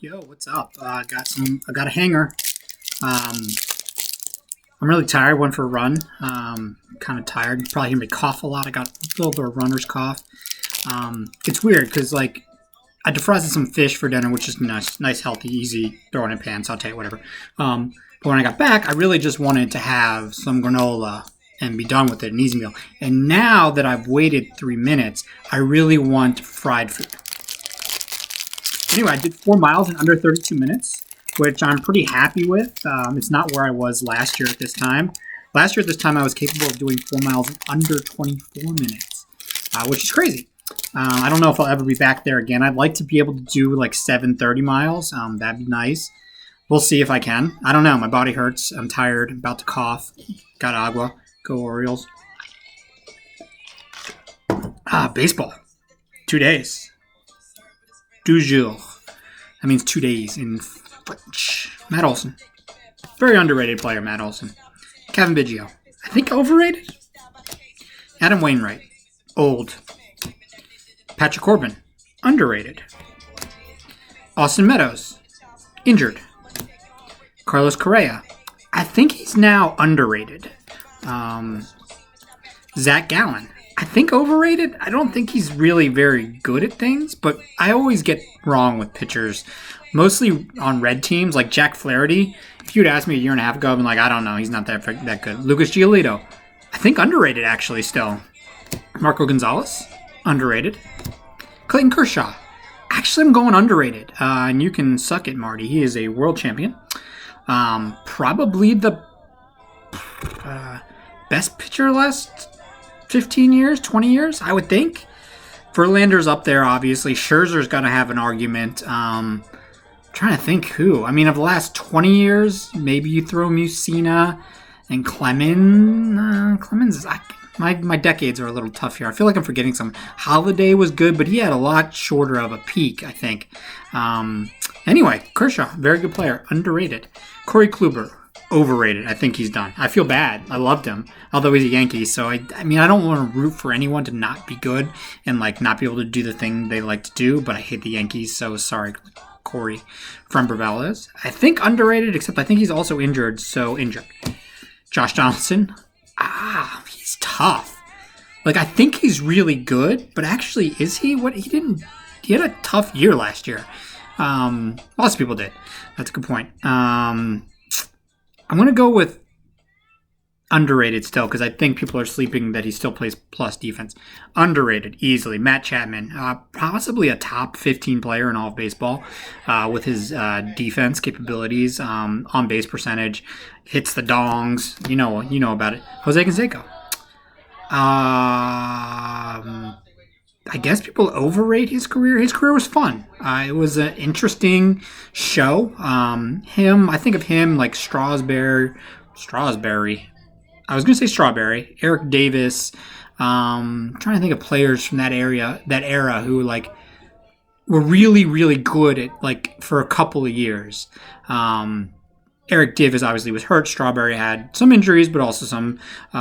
Yo, what's up? I got a hanger. Um, I'm really tired. Went for a run. Kind of tired. You probably hear me cough a lot. I got a little bit of runner's cough. It's weird because I defrosted some fish for dinner, which is nice, healthy, easy. Throw in a pan, saute, whatever. But when I got back, I really just wanted to have some granola and be done with it, an easy meal. And now that I've waited 3 minutes, I really want fried food. Anyway, I did 4 miles in under 32 minutes, which I'm pretty happy with. It's not where I was last year at this time. Last year at this time, I was capable of doing 4 miles in under 24 minutes, which is crazy. I don't know if I'll ever be back there again. I'd like to be able to do like 7:30 miles. That'd be nice. We'll see if I can. I don't know. My body hurts. I'm tired. I'm about to cough. Got agua. Go Orioles. Baseball. 2 days. 2 jours. That means 2 days in French. Matt Olson. Very underrated player, Matt Olson. Kevin Biggio. I think overrated. Adam Wainwright. Old. Patrick Corbin. Underrated. Austin Meadows. Injured. Carlos Correa. I think he's now underrated. Zach Gallen. I think overrated. I don't think he's really very good at things, but I always get wrong with pitchers, mostly on red teams, like Jack Flaherty. If you'd asked me a year and a half ago, I'd been like, I don't know, he's not that good. Lucas Giolito. I think underrated, actually, still. Marco Gonzalez. Underrated. Clayton Kershaw. Actually, I'm going underrated. And you can suck it, Marty. He is a world champion. Probably the best pitcher last 15 years, 20 years, I would think. Verlander's up there, obviously. Scherzer's going to have an argument. I'm trying to think who. I mean, of the last 20 years, maybe you throw Musina and Clemens. Clemens, my decades are a little tough here. I feel like I'm forgetting some. Holiday was good, but he had a lot shorter of a peak, I think. Anyway, Kershaw, very good player. Underrated. Corey Kluber. Overrated. I think he's done. I feel bad. I loved him, although he's a Yankee. So I mean, I don't want to root for anyone to not be good and not be able to do the thing they like to do. But I hate the Yankees, so sorry, Corey from Brevales. I think underrated, except I think he's also injured. So injured. Josh Donaldson. He's tough. I think he's really good, but actually, is he? He had a tough year last year. Lots of people did. That's a good point. I'm going to go with underrated still because I think people are sleeping that he still plays plus defense. Underrated, easily. Matt Chapman, possibly a top 15 player in all of baseball with his defense capabilities, on-base percentage, hits the dongs. You know about it. Jose Canseco. I guess people overrate his career. His career was fun. It was an interesting show. I think of him like Strasburg. I was going to say Strawberry. Eric Davis. Trying to think of players from that era who were really, really good at for a couple of years. Eric Davis obviously was hurt. Strawberry had some injuries, but also some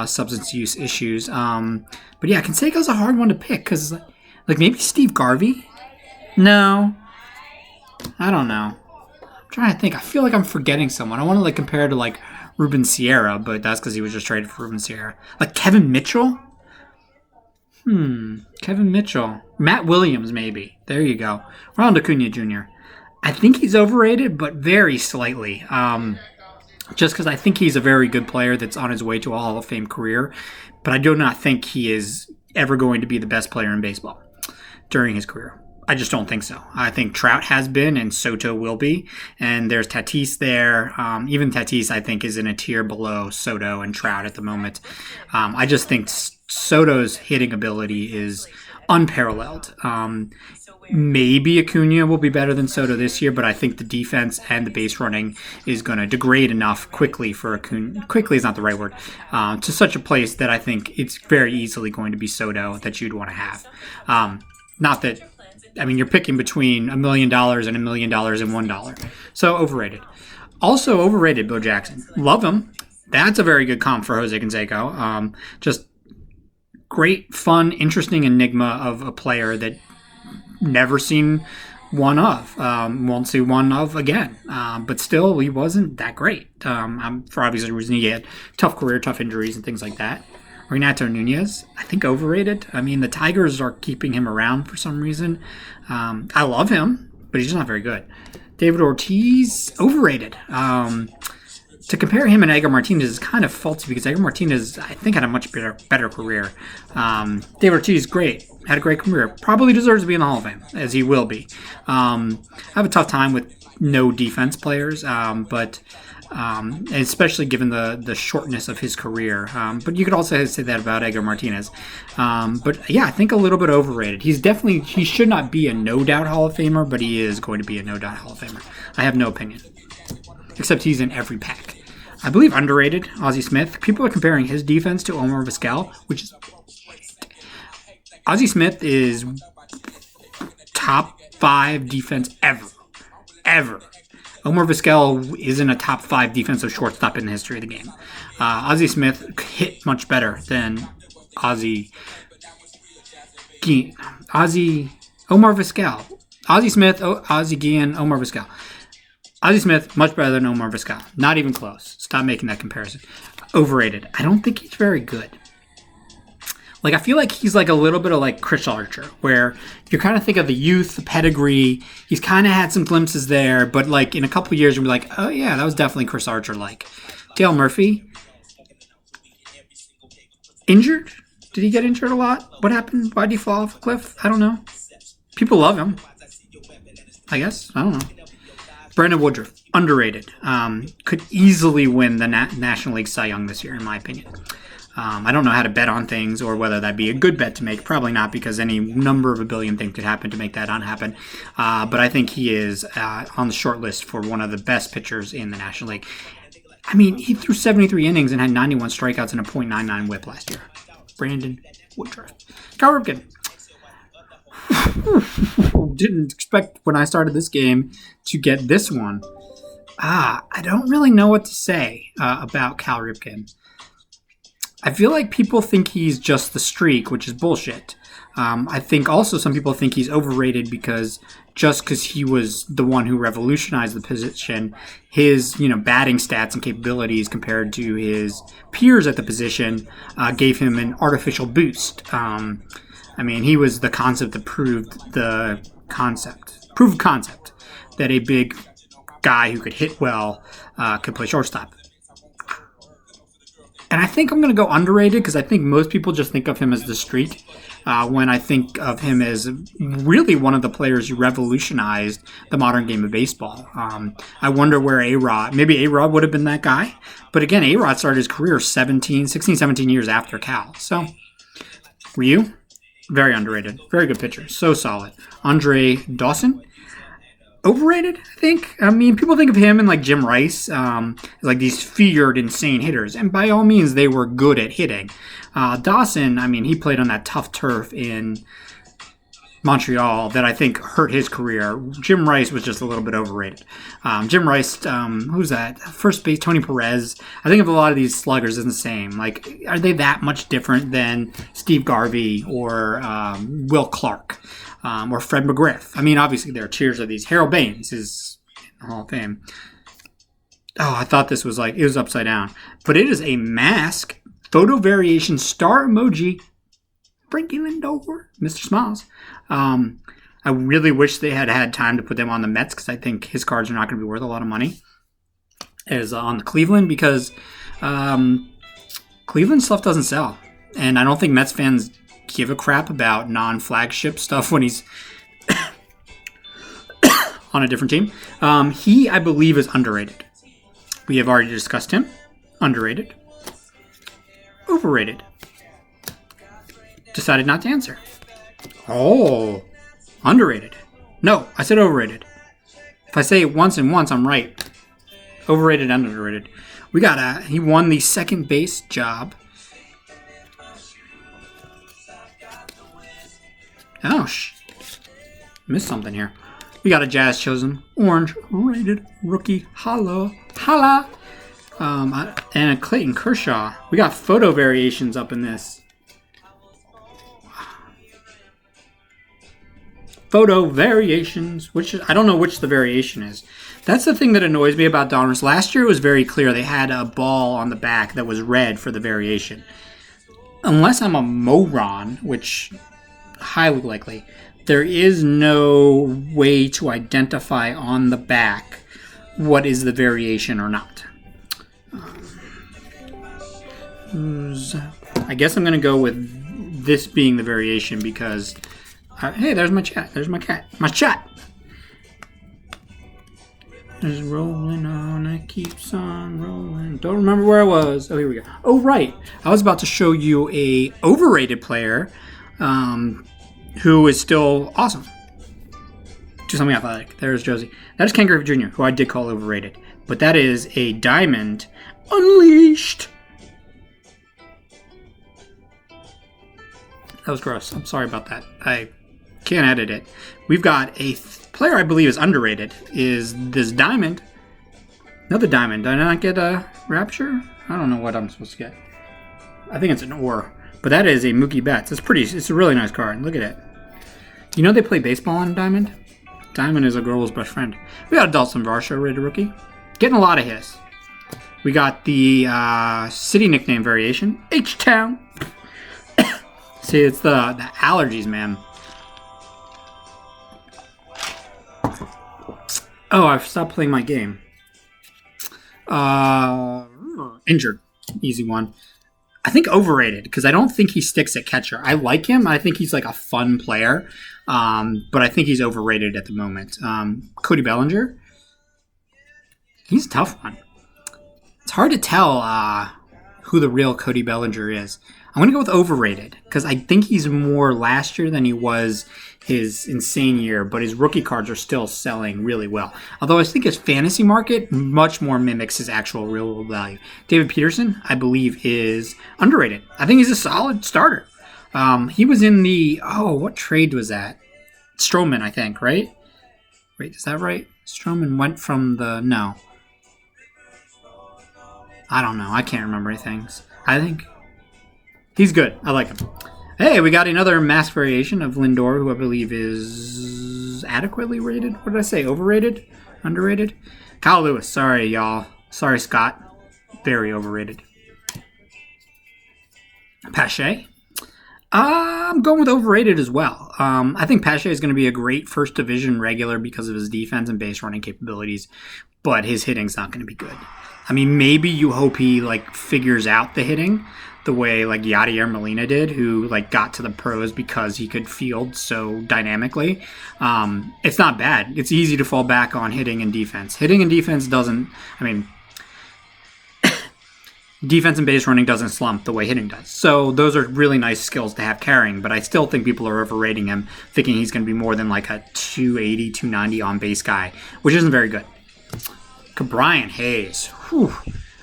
substance use issues. But yeah, Canseco's a hard one to pick because, maybe Steve Garvey? No. I don't know. I'm trying to think. I feel like I'm forgetting someone. I want to compare to Ruben Sierra, but that's because he was just traded for Ruben Sierra. Kevin Mitchell? Kevin Mitchell. Matt Williams, maybe. There you go. Ronald Acuna Jr. I think he's overrated, but very slightly. Just because I think he's a very good player that's on his way to a Hall of Fame career. But I do not think he is ever going to be the best player in baseball during his career. I just don't think so. I think Trout has been and Soto will be. And there's Tatis there. Even Tatis, I think, is in a tier below Soto and Trout at the moment. I just think Soto's hitting ability is unparalleled. Maybe Acuna will be better than Soto this year, but I think the defense and the base running is going to degrade enough quickly for Acuna. Quickly is not the right word. To such a place that I think it's very easily going to be Soto that you'd want to have. Not that, you're picking between $1 million and $1 million and $1. So overrated. Also overrated, Bo Jackson. Love him. That's a very good comp for Jose Canseco. Just great, fun, interesting enigma of a player that never seen one of. Won't say one of again. But still, he wasn't that great. For obvious reasons, he had tough career, tough injuries, and things like that. Renato Nunez, I think overrated. I mean, the Tigers are keeping him around for some reason. I love him, but he's just not very good. David Ortiz, overrated. To compare him and Edgar Martinez is kind of faulty because Edgar Martinez, I think, had a much better career. David Ortiz, great. Had a great career. Probably deserves to be in the Hall of Fame, as he will be. I have a tough time with no defense players, but especially given the shortness of his career. But you could also say that about Edgar Martinez. But yeah, I think a little bit overrated. He should not be a no-doubt Hall of Famer, but he is going to be a no-doubt Hall of Famer. I have no opinion. Except he's in every pack. I believe underrated, Ozzie Smith. People are comparing his defense to Omar Vizquel, which is bullshit. Ozzie Smith is top 5 defense ever. Ever. Omar Vizquel isn't a top 5 defensive shortstop in the history of the game. Ozzie Smith hit much better than Omar Vizquel. Ozzie Smith, Ozzie Guillen, Omar Vizquel. Ozzie Smith, much better than Omar Vizquel. Not even close. Stop making that comparison. Overrated. I don't think he's very good. Like, I feel like he's like a little bit of like Chris Archer, where you kind of think of the youth, the pedigree. He's kind of had some glimpses there, but like in a couple of years, you'll be like, oh yeah, that was definitely Chris Archer-like. Dale Murphy. Injured? Did he get injured a lot? What happened? Why did he fall off a cliff? I don't know. People love him. I guess. I don't know. Brandon Woodruff, underrated. Could easily win the National League Cy Young this year, in my opinion. I don't know how to bet on things or whether that'd be a good bet to make. Probably not, because any number of a billion things could happen to make that not happen. But I think he is on the short list for one of the best pitchers in the National League. I mean, he threw 73 innings and had 91 strikeouts and a .99 whip last year. Brandon Woodruff. Cal Ripken. Didn't expect when I started this game to get this one. I don't really know what to say about Cal Ripken. I feel like people think he's just the streak, which is bullshit. I think also some people think he's overrated because he was the one who revolutionized the position, his batting stats and capabilities compared to his peers at the position gave him an artificial boost. I mean, he was the concept that proved concept that a big guy who could hit well could play shortstop. And I think I'm going to go underrated because I think most people just think of him as the streak when I think of him as really one of the players who revolutionized the modern game of baseball. I wonder where A-Rod, maybe A-Rod would have been that guy. But again, A-Rod started his career 16, 17 years after Cal. So, Ryu? Very underrated. Very good pitcher. So solid. Andre Dawson? Overrated, I think. I mean, people think of him and like Jim Rice, like these feared, insane hitters. And by all means, they were good at hitting. Dawson, I mean, he played on that tough turf in Montreal that I think hurt his career. Jim Rice was just a little bit overrated. Jim Rice, who's that? First base, Tony Perez. I think of a lot of these sluggers as the same. Like, are they that much different than Steve Garvey or Will Clark or Fred McGriff? I mean, obviously there are cheers of these. Harold Baines is in the Hall of Fame. Oh, I thought this was like, it was upside down. But it is a mask, photo variation, star emoji, Frankie Lindor, Mr. Smiles. I really wish they had had time to put them on the Mets because I think his cards are not going to be worth a lot of money. As on the Cleveland because Cleveland stuff doesn't sell. And I don't think Mets fans give a crap about non-flagship stuff when he's on a different team. He, I believe, is underrated. We have already discussed him. Underrated. Overrated. Decided not to answer. Oh, underrated. No, I said overrated. If I say it once and once, I'm right. Overrated and underrated. He won the second base job. Oh, missed something here. We got a Jazz chosen orange rated rookie holla. And a Clayton Kershaw. We got photo variations up in this. photo variations, which I don't know which the variation is. That's the thing that annoys me about Donruss. Last year it was very clear they had a ball on the back that was red for the variation. Unless I'm a moron, which highly likely, there is no way to identify on the back what is the variation or not. I guess I'm going to go with this being the variation because... hey, there's my chat. There's my cat. My chat! It's rolling on, it keeps on rolling. Don't remember where I was. Oh, here we go. Oh, right. I was about to show you a overrated player who is still awesome. Do something athletic. There's Josie. That is Ken Griffey Jr., who I did call overrated. But that is a Diamond Unleashed. That was gross. I'm sorry about that. I can't edit it. We've got a player I believe is underrated. Is this Diamond. Another Diamond. Did I not get a Rapture? I don't know what I'm supposed to get. I think it's an Ore. But that is a Mookie Betts. It's a really nice card. Look at it. You know they play baseball on Diamond? Diamond is a girl's best friend. We got a Dalton Varsho rated rookie. Getting a lot of hits. We got the city nickname variation. H-Town. See, it's the allergies, man. Oh, I've stopped playing my game. Injured. Easy one. I think overrated, because I don't think he sticks at catcher. I like him. I think he's like a fun player. But I think he's overrated at the moment. Cody Bellinger. He's a tough one. It's hard to tell who the real Cody Bellinger is. I'm going to go with overrated because I think he's more last year than he was his insane year, but his rookie cards are still selling really well. Although I think his fantasy market much more mimics his actual real value. David Peterson, I believe, is underrated. I think he's a solid starter. He was in the, what trade was that? Stroman, I think, right? Wait, is that right? Stroman went from no. I don't know. I can't remember anything. I think he's good. I like him. Hey, we got another mask variation of Lindor, who I believe is adequately rated. What did I say? Overrated? Underrated? Kyle Lewis. Sorry, y'all. Sorry, Scott. Very overrated. Pache. I'm going with overrated as well. I think Pache is going to be a great first division regular because of his defense and base running capabilities, but his hitting's not going to be good. I mean, maybe you hope he figures out the hitting the way Yadier Molina did, who got to the pros because he could field so dynamically. It's not bad. It's easy to fall back on hitting and defense. Hitting and defense doesn't. I mean, defense and base running doesn't slump the way hitting does. So those are really nice skills to have carrying, but I still think people are overrating him, thinking he's going to be more than a 280, 290 on base guy, which isn't very good. Brian Hayes. Whew.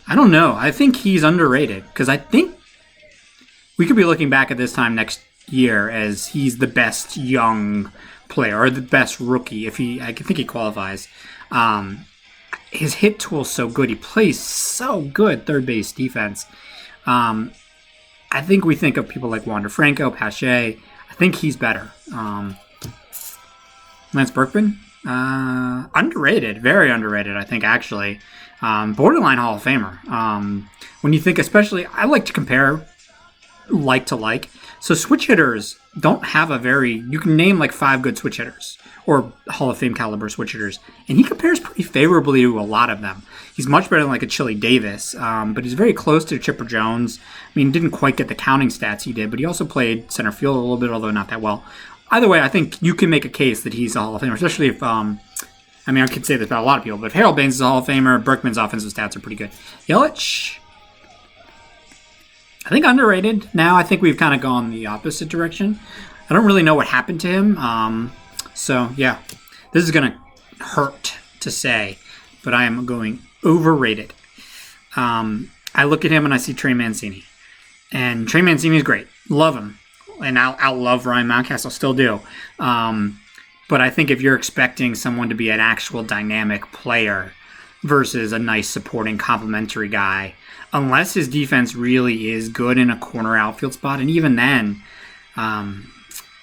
I don't know. I think he's underrated because I think we could be looking back at this time next year as he's the best young player or the best rookie. I think he qualifies. His hit tool's so good. He plays so good third base defense. I think we think of people like Wander Franco, Pache. I think he's better. Lance Berkman. Underrated, very underrated, I think, actually. Borderline Hall of Famer. When you think, especially, I like to compare like to like. So switch hitters don't have you can name 5 good switch hitters or Hall of Fame caliber switch hitters, and he compares pretty favorably to a lot of them. He's much better than a Chili Davis, but he's very close to Chipper Jones. I mean, didn't quite get the counting stats he did, but he also played center field a little bit, although not that well. Either way, I think you can make a case that he's a Hall of Famer, especially if, I could say this about a lot of people, but if Harold Baines is a Hall of Famer, Berkman's offensive stats are pretty good. Yelich, I think underrated. Now I think we've kind of gone the opposite direction. I don't really know what happened to him. So, yeah, this is going to hurt to say, but I am going overrated. I look at him and I see Trey Mancini. And Trey Mancini is great. Love him. And I'll love Ryan Mountcastle, still do. But I think if you're expecting someone to be an actual dynamic player versus a nice supporting complementary guy, unless his defense really is good in a corner outfield spot, and even then,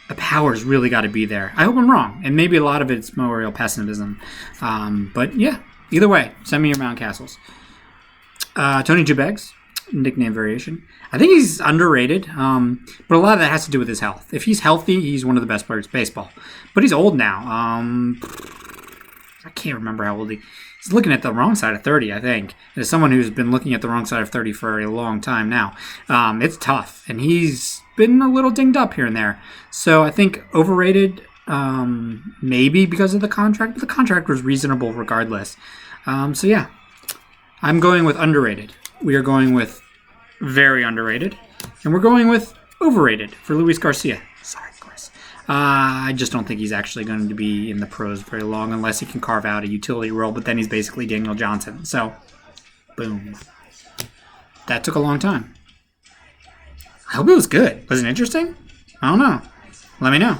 The power's really got to be there. I hope I'm wrong, and maybe a lot of it's memorial pessimism. But yeah, either way, send me your Mountcastles. Tony Jubegs, nickname variation. I think he's underrated, but a lot of that has to do with his health. If he's healthy, he's one of the best players in baseball. But he's old now. I can't remember how old he's looking at the wrong side of 30, I think. As someone who's been looking at the wrong side of 30 for a long time now, it's tough. And he's been a little dinged up here and there. So I think overrated, maybe because of the contract, but the contract was reasonable regardless. So yeah, I'm going with underrated. We are going with very underrated. And we're going with overrated for Luis Garcia. Sorry, Chris. I just don't think he's actually going to be in the pros very long unless he can carve out a utility role, but then he's basically Daniel Johnson. So, boom. That took a long time. I hope it was good. Was it interesting? I don't know. Let me know.